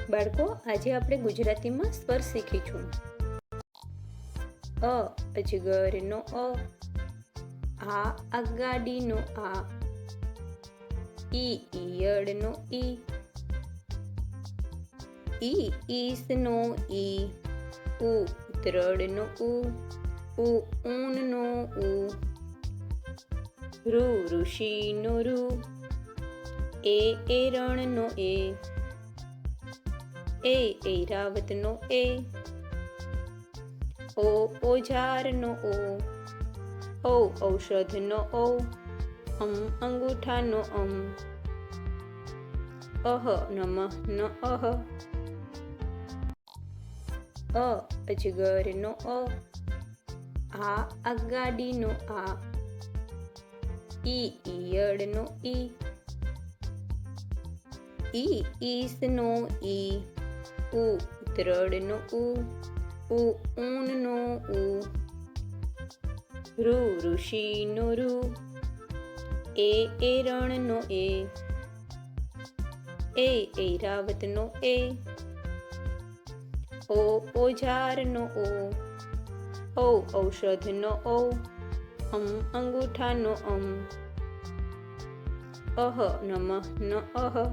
બાળકો, આજે આપણે ગુજરાતીમાં સ્વર શીખીશું. અજગરનો અ, આ આગાડીનો આ, ઈયળનો ઈ ઈસનો ઈ, ઉતરડનો ઊનનો ઉ, ઋષિનો ઋ, એરણનો એ, ઐરાવતનો એ, ઓજારનો ઓ, ઔષધનો ઓ, અંગૂઠાનો અમ, નમઃ અહ, અજગરનો અ, આ આગાડીનો આ, ઈયળનો ઈ, ઈસનો ઈ, ઉતરડનો ઊનનો ઉ, ઋષિનો ઋ, એરણનો એ, ઐરાવતનો એ, ઓજારનો ઓ, ઔષધનો ઓ, અંગૂઠાનો અમ, નમઃ અહ.